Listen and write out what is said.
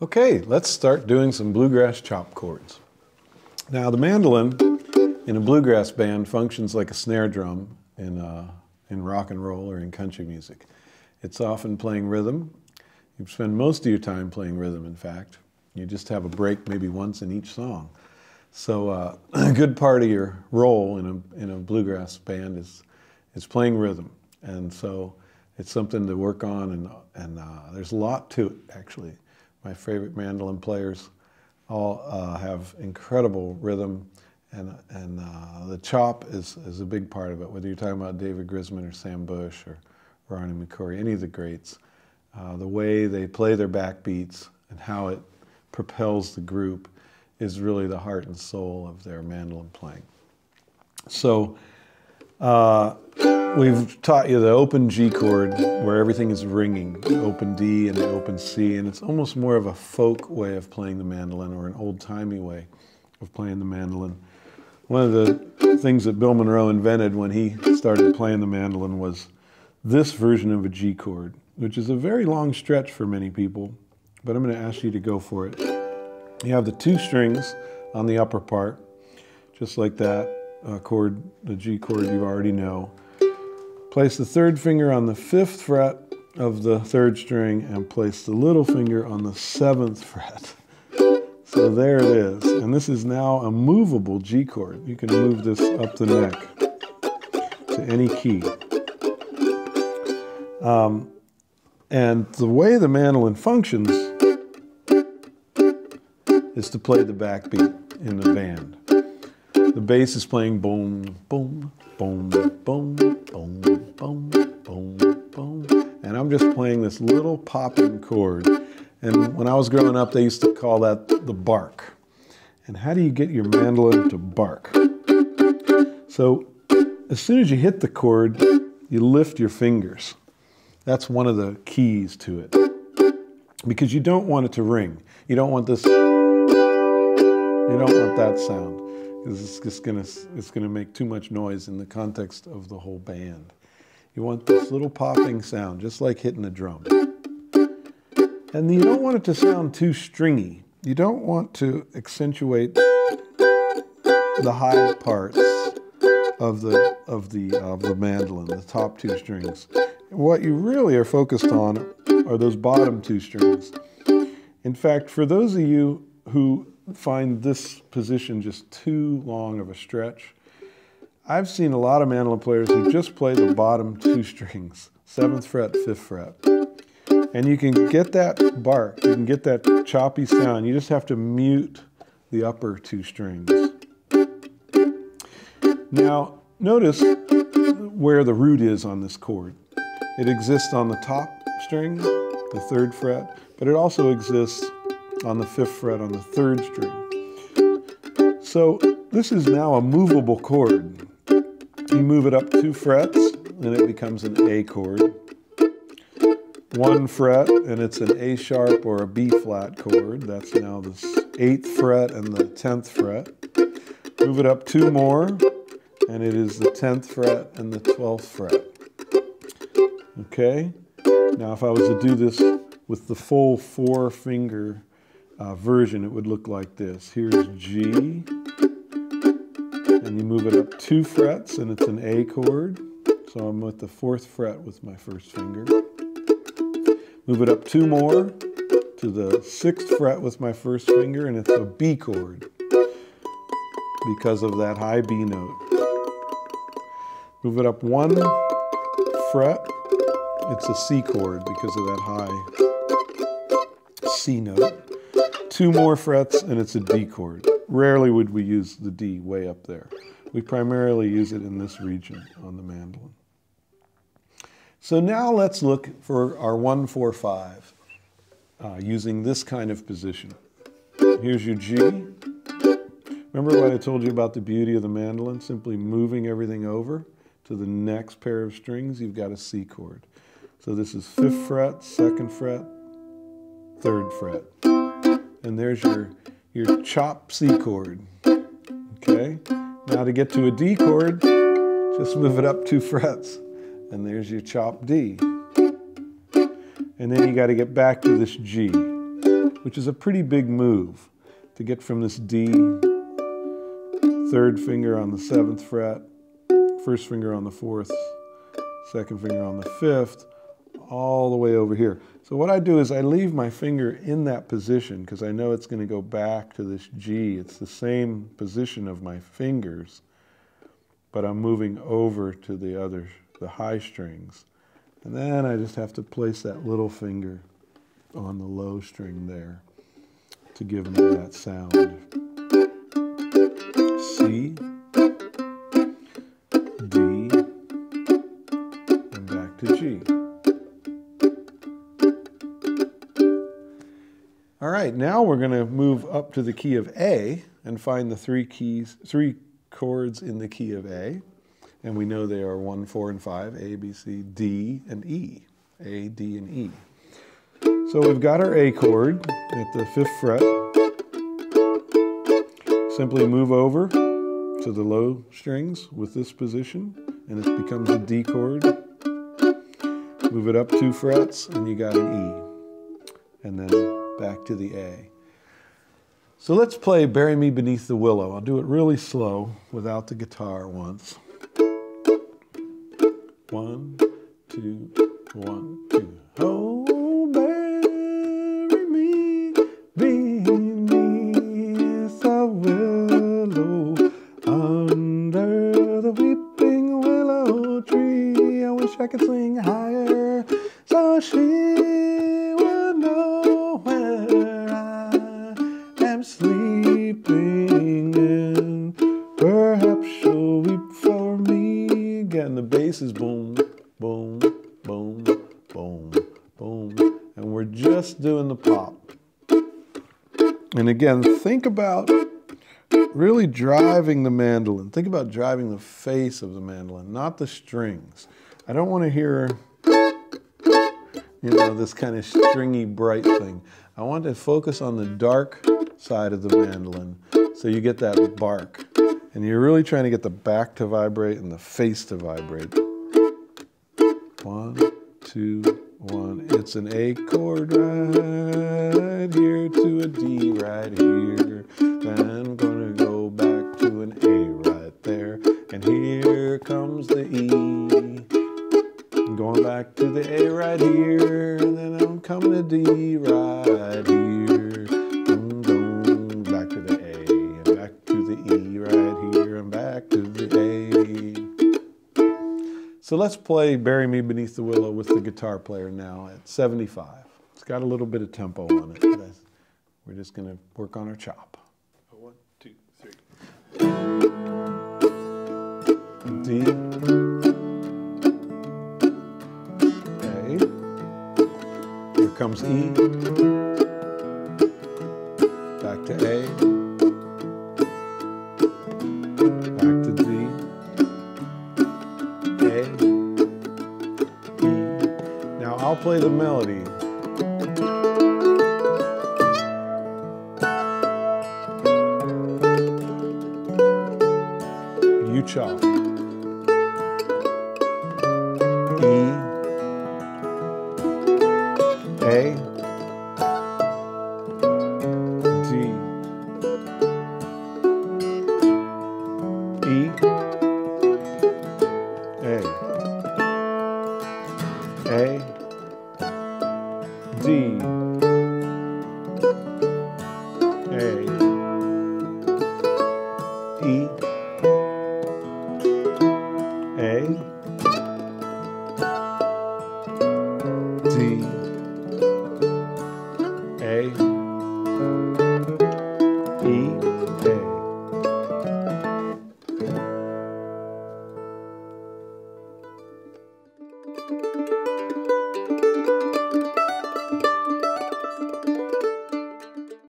Okay, let's start doing some bluegrass chop chords. Now the mandolin in a bluegrass band functions like a snare drum in rock and roll or in country music. It's often playing rhythm. You spend most of your time playing rhythm, in fact. You just have a break maybe once in each song. So a good part of your role in a bluegrass band is playing rhythm. And so it's something to work on, and there's a lot to it, actually. My favorite mandolin players all have incredible rhythm, and the chop is a big part of it, whether you're talking about David Grisman or Sam Bush or Ronnie McCoury, any of the greats. The way they play their backbeats and how it propels the group is really the heart and soul of their mandolin playing. So we've taught you the open G chord, where everything is ringing, the open D and the open C, and it's almost more of a folk way of playing the mandolin, or an old-timey way of playing the mandolin. One of the things that Bill Monroe invented when he started playing the mandolin was this version of a G chord, which is a very long stretch for many people, but I'm going to ask you to go for it. You have the two strings on the upper part, just like that chord, the G chord you already know. Place the third finger on the 5th fret of the 3rd string and place the little finger on the 7th fret. So there it is. And this is now a movable G chord. You can move this up the neck to any key. And the way the mandolin functions is to play the backbeat in the band. The bass is playing boom, boom, boom, boom, boom, boom, boom, boom. And I'm just playing this little popping chord. And when I was growing up, they used to call that the bark. And how do you get your mandolin to bark? So as soon as you hit the chord, you lift your fingers. That's one of the keys to it. Because you don't want it to ring. You don't want this, you don't want that sound. Because it's gonna make too much noise in the context of the whole band. You want this little popping sound, just like hitting a drum. And you don't want it to sound too stringy. You don't want to accentuate the high parts of the mandolin, the top two strings. What you really are focused on are those bottom two strings. In fact, for those of you who find this position just too long of a stretch, I've seen a lot of mandolin players who just play the bottom two strings, 7th fret, 5th fret. And you can get that bark, you can get that choppy sound. You just have to mute the upper two strings. Now, notice where the root is on this chord. It exists on the top string, the 3rd fret, but it also exists on the 5th fret on the 3rd string. So this is now a movable chord. You move it up 2 frets and it becomes an A chord. 1 fret and it's an A sharp or a B flat chord. That's now the 8th fret and the 10th fret. Move it up 2 more and it is the 10th fret and the 12th fret. Okay? Now if I was to do this with the full 4-finger version, it would look like this. Here's G, and you move it up 2 frets, and it's an A chord. So I'm at the 4th fret with my 1st finger. Move it up 2 more to the 6th fret with my 1st finger, and it's a B chord because of that high B note. Move it up 1 fret, it's a C chord because of that high C note. 2 more frets and it's a D chord. Rarely would we use the D way up there. We primarily use it in this region on the mandolin. So now let's look for our 1-4-5 using this kind of position. Here's your G. Remember what I told you about the beauty of the mandolin? Simply moving everything over to the next pair of strings, you've got a C chord. So this is 5th fret, 2nd fret, 3rd fret. And there's your chop C chord. Okay? Now to get to a D chord, just move it up 2 frets. And there's your chop D. And then you got to get back to this G. which is a pretty big move to get from this D, third finger on the 7th fret, first finger on the 4th, second finger on the 5th, all the way over here. So what I do is I leave my finger in that position because I know it's going to go back to this G. It's the same position of my fingers, but I'm moving over to the high strings. And then I just have to place that little finger on the low string there to give me that sound. C, D, and back to G. All right, now we're going to move up to the key of A and find the three chords in the key of A. And we know they are 1, 4, and 5, A, B, C, D, and E. A, D, and E. So we've got our A chord at the 5th fret. Simply move over to the low strings with this position, and it becomes a D chord. Move it up 2 frets, and you got an E. And then back to the A. So let's play Bury Me Beneath the Willow. I'll do it really slow without the guitar once. 1, 2, 1, 2. Oh, bury me beneath the willow, under the weeping willow tree. I wish I could sing higher, so she would know where I am sleeping, and perhaps she'll weep for me again. The bass is boom, boom, boom, boom, boom, and we're just doing the pop. And again, think about really driving the mandolin. Think about driving the face of the mandolin, not the strings. I don't want to hear, you know, this kind of stringy, bright thing. I want to focus on the dark side of the mandolin so you get that bark. And you're really trying to get the back to vibrate and the face to vibrate. 1, 2, 1. It's an A chord right here to a D right here. Then I'm going to go back to an A right there. And here comes the E. I'm going back to the A right here. And then I'm coming to D right here. I'm going back to the A and back to the E right here and back to the A. So let's play Bury Me Beneath the Willow with the guitar player now at 75. It's got a little bit of tempo on it. We're just going to work on our chop. 1, 2, 3. D. A. Here comes E. Back to A. Back to D. A, E. Now I'll play the melody. You chop. E, A, D, E, A, D, A, E, A, D,